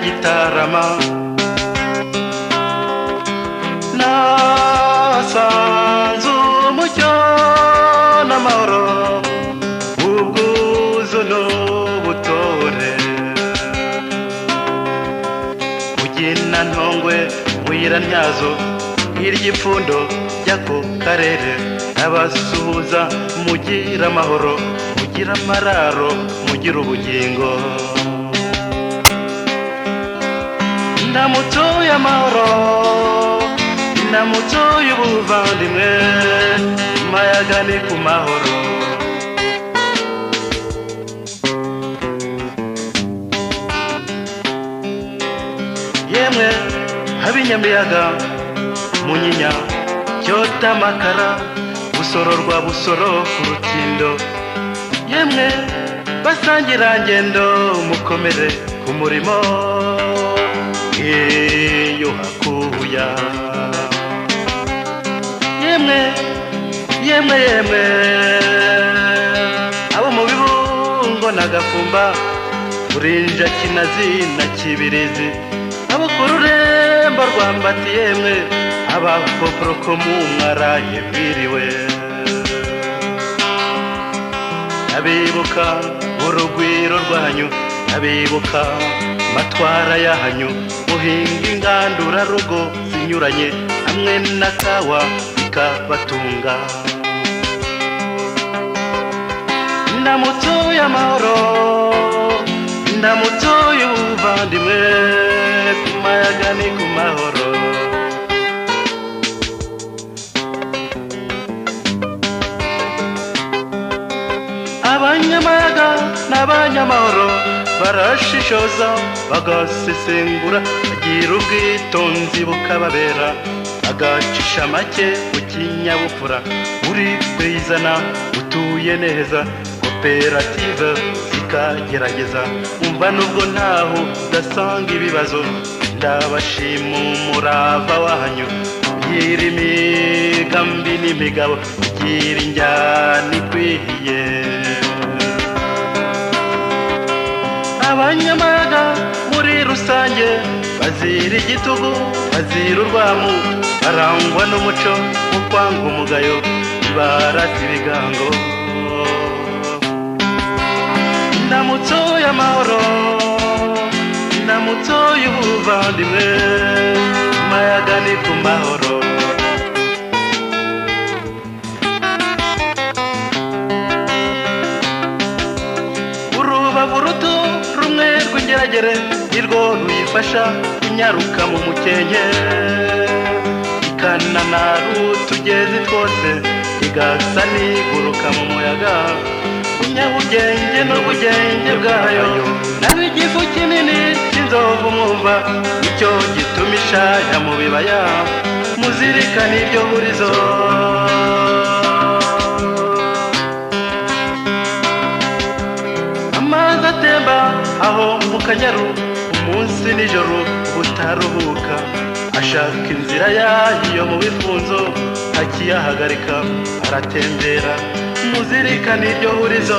Gitarama nasanze umucyo n'amahoro ubwuzu n'ubutore Mugina Ntongwe Mwiranyazo iry'ipfundo ry'ako karere abasuhuza mugira amahoro mugira amararo mugira ubugingo Ndamutuye amahoro ndamutuye ubuvandimwe mayaga ni ku mahoro yemwe abinyamiyaga Munyinya Cyota Makara Busoro rwa Busoro ku Rutindo yemwe basangira ngendo mukomere ku murimo iyo hakuya yemwe abo mu Bibungo na Gafumba Burinja Kinazi na Kibirizi abo ku Rurembo rwa Mbati yemwe abakoproko mu mwaraye biriwe abibuka urugwiro rwanyu abibuka matwara yahanyu muhinga ingandura rugo zinyuranye hamwe na kawa ikabatunga ndamutuye amahoro ndamutuye ubuvandimwe ku mayaga ni ku mahoro Abanyamayaga n'abanyamahoro barashishoza bagasesengura bagira ubwitonzi bukababera agacisha make ku kinyabupfura uri kwizana utuye neza koperative zikagerageza umva nubwo ntaho udasanga ibibazo ndabashima umurava wanyu ugira imigambi n'imigabo ugira injyana ikwiye Abanyamayaga muri rusange bazira igitugu bazira urwamu barangwa n'umuco wo kwanga umugayo barata ibigango ndamutuye amahoro ndamutuye ubuvandimwe mayaga ni ku mahoro urubavu ruto rumwe rw'ingeragere nirwo ruyifasha kunyaruka mu mukenke ikanana rutugezi twose igasa n'iguruka mu muyaga Nyabugenge n'ubugenge bwayo naho igifu kinini cy'inzovu mwumva icyo gituma ishaya mu bibaya muzirikana iryo hurizo amazi atemba aho mu Kanyaru umunsi nijoro utaruhuka ashaka inzira yayo mu bifunzo akiyahagarika aratembera muzirikana iryo hurizo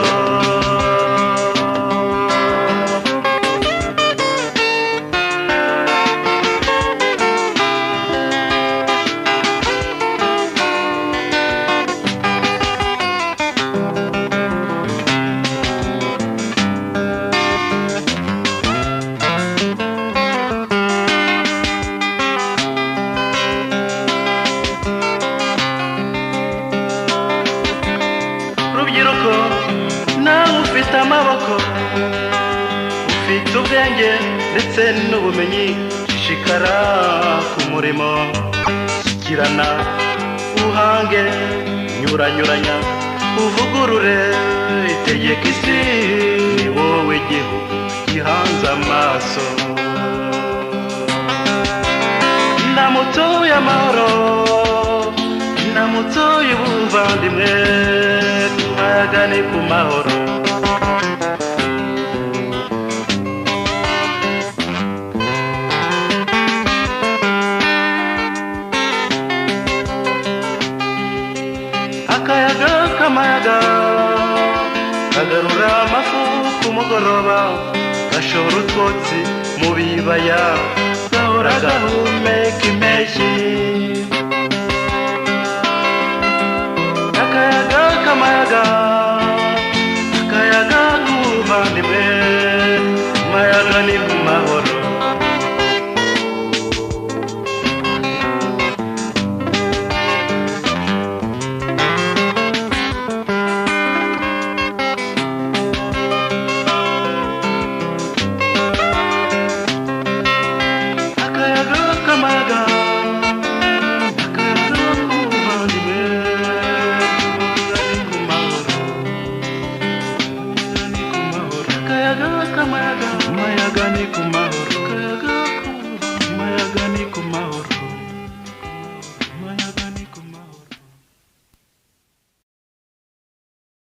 amaboko ufite ubwenge ndetse n'ubumenyi shishikara ku murimo kirana uhange nyuranyuranya uvugurure itegeka isi ni wowe igihugu gihanze amaso ndamutuye amahoro ndamutuye ubuvandimwe mayaga ni ku mahoro akayaga kamayaga kagarura amafu ku mugoroba gashora utwotsi mu bibaya gahora gahumeka impeshyi